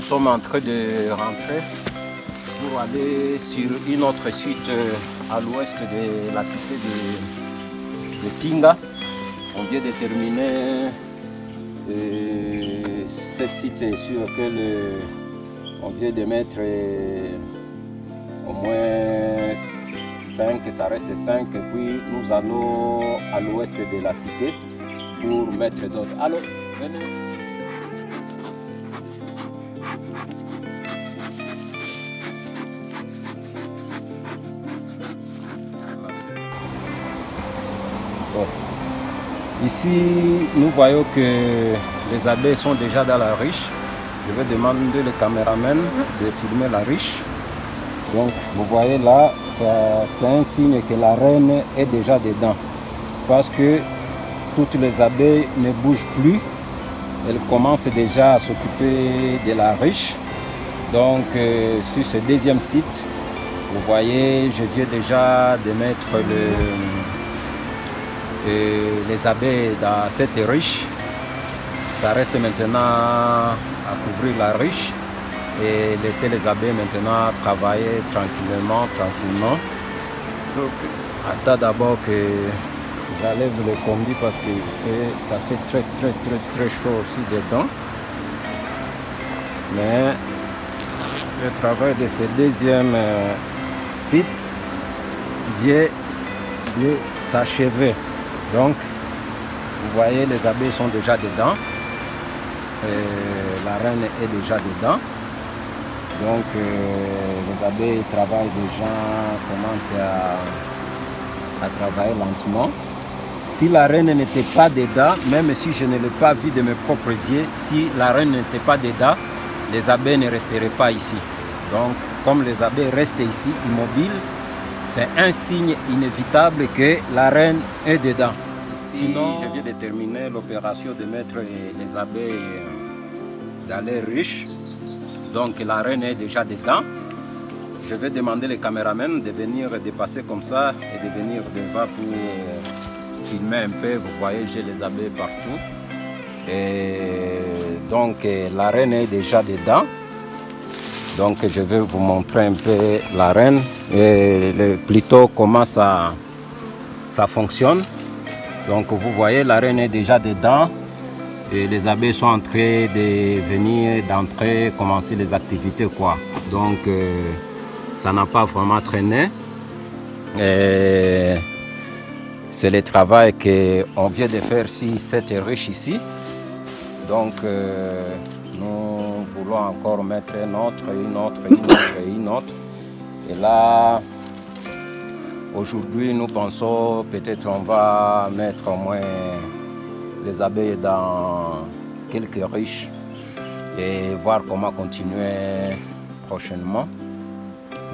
sommes en train de rentrer pour aller sur une autre site à l'ouest de la cité de Pinga. On vient de terminer ce site sur lequel on vient de mettre au moins 5, ça reste 5, et puis nous allons à l'ouest de la cité pour mettre d'autres. Alors, venez. Bon. Ici, nous voyons que les abeilles sont déjà dans la ruche. Je vais demander le caméraman de filmer la ruche. Donc, vous voyez là, c'est un signe que la reine est déjà dedans. Parce que toutes les abeilles ne bougent plus. Elles commencent déjà à s'occuper de la ruche. Donc, sur ce deuxième site, vous voyez, je viens déjà de mettre les abeilles dans cette ruche. Ça reste maintenant à couvrir la ruche et laisser les abeilles maintenant travailler tranquillement. Donc, attends d'abord que j'enlève le combi parce que ça fait très chaud aussi dedans. Mais le travail de ce deuxième site vient de s'achever. Donc, vous voyez, les abeilles sont déjà dedans. La reine est déjà dedans. Donc, les abeilles travaillent déjà, commencent à travailler lentement. Si la reine n'était pas dedans, même si je ne l'ai pas vu de mes propres yeux, si la reine n'était pas dedans, les abeilles ne resteraient pas ici. Donc, comme les abeilles restent ici, immobiles, c'est un signe inévitable que la reine est dedans. Sinon, je viens de terminer l'opération de mettre les abeilles dans les ruches. Donc la reine est déjà dedans. Je vais demander les caméramans de venir dépasser comme ça et de venir devant pour filmer un peu. Vous voyez, j'ai les abeilles partout. Et donc la reine est déjà dedans. Donc je vais vous montrer un peu la reine et plutôt comment ça fonctionne. Donc vous voyez, la reine est déjà dedans et les abeilles sont en train de venir, d'entrer, commencer les activités quoi. Donc ça n'a pas vraiment traîné. C'est le travail qu'on vient de faire sur cette ruche ici. Donc nous voulons encore mettre une autre. Et là, aujourd'hui, nous pensons peut-être on va mettre au moins les abeilles dans quelques ruches et voir comment continuer prochainement.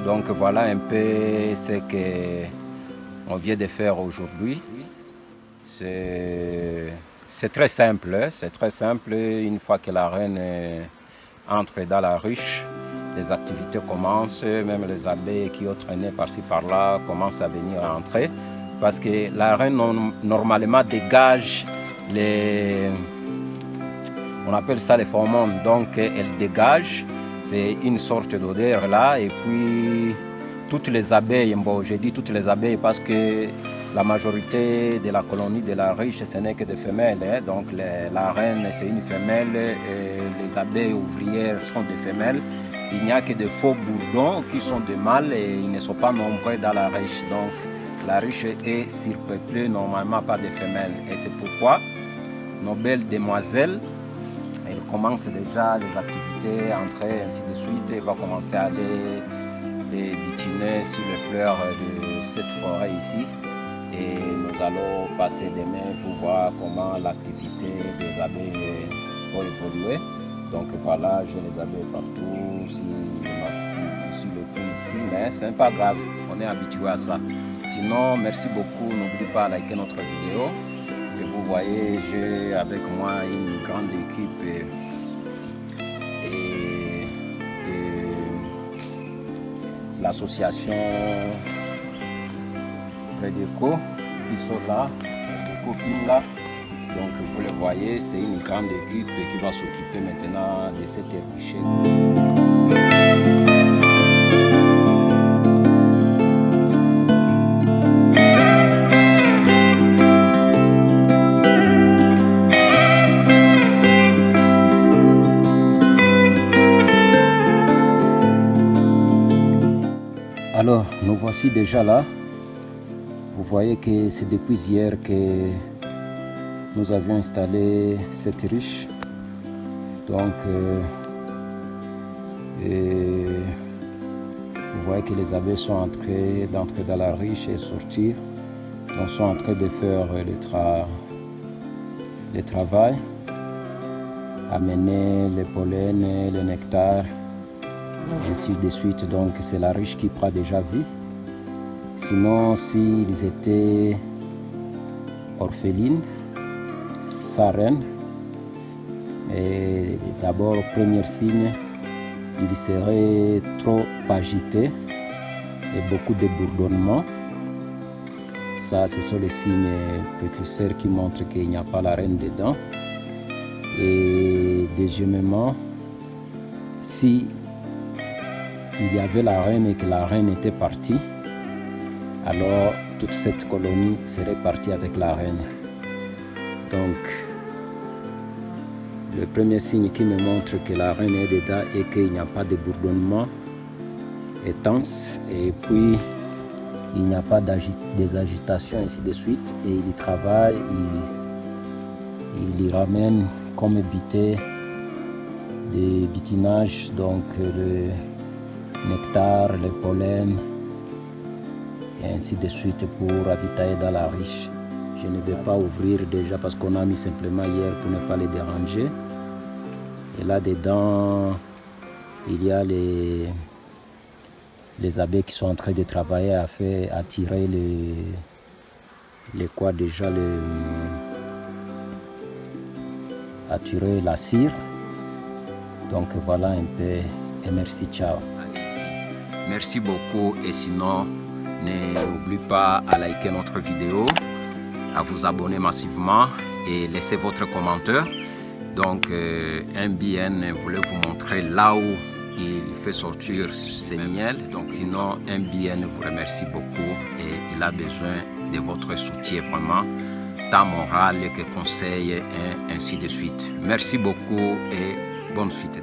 Donc voilà un peu ce qu'on vient de faire aujourd'hui. C'est très simple, Une fois que la reine entre dans la ruche, les activités commencent, même les abeilles qui ont traîné par-ci par-là commencent à venir entrer parce que la reine normalement dégage on appelle ça les phéromones, donc elle dégage, c'est une sorte d'odeur là et puis toutes les abeilles, bon j'ai dit toutes les abeilles parce que la majorité de la colonie de la ruche ce n'est que des femelles, donc la reine c'est une femelle et les abeilles ouvrières sont des femelles. Il n'y a que des faux bourdons qui sont des mâles et ils ne sont pas nombreux dans la ruche. Donc la ruche est surpeuplée normalement par des femelles. Et c'est pourquoi nos belles demoiselles, elles commencent déjà les activités, entrer, ainsi de suite. Elles vont commencer à aller butiner sur les fleurs de cette forêt ici. Et nous allons passer demain pour voir comment l'activité des abeilles va évoluer. Donc voilà, j'ai les abeilles partout, sur le coup ici, mais ce n'est pas grave, on est habitué à ça. Sinon, merci beaucoup, n'oubliez pas de liker notre vidéo. Et vous voyez, j'ai avec moi une grande équipe et de l'association Prédeco qui sont là, Prédeco Pinga. Donc vous le voyez, c'est une grande équipe qui va s'occuper maintenant de cette épluchée. Alors, nous voici déjà là. Vous voyez que c'est depuis hier que nous avions installé cette ruche. Donc, vous voyez que les abeilles sont entrées d'entrer dans la ruche et sortir. Donc, sont en train de faire le travail, amener le pollen, le nectar, ainsi de suite. Donc, c'est la ruche qui prend déjà vie. Sinon, s'ils étaient orphelines, sans reine, et d'abord, premier signe, ils seraient trop agités et beaucoup de bourdonnement. Ça, ce sont les signes précurseurs qui montrent qu'il n'y a pas la reine dedans. Et deuxièmement, si il y avait la reine et que la reine était partie, alors toute cette colonie serait partie avec la reine. Donc, le premier signe qui me montre que la reine est dedans et qu'il n'y a pas de bourdonnement intense, et puis il n'y a pas des agitations, ainsi de suite, et il y travaille, il y ramène comme butée des butinages, donc le nectar, le pollen, et ainsi de suite pour ravitailler dans la ruche. Je ne vais pas ouvrir déjà parce qu'on a mis simplement hier pour ne pas les déranger. Et là-dedans, il y a les abeilles qui sont en train de travailler à tirer à tirer la cire. Donc voilà un peu, et merci, ciao. Merci beaucoup, et sinon, n'oublie pas à liker notre vidéo, à vous abonner massivement et laisser votre commentaire. Donc MBN voulait vous montrer là où il fait sortir ses miels. Donc sinon, MBN vous remercie beaucoup et il a besoin de votre soutien vraiment, tant moral que conseil et ainsi de suite. Merci beaucoup et bonne suite.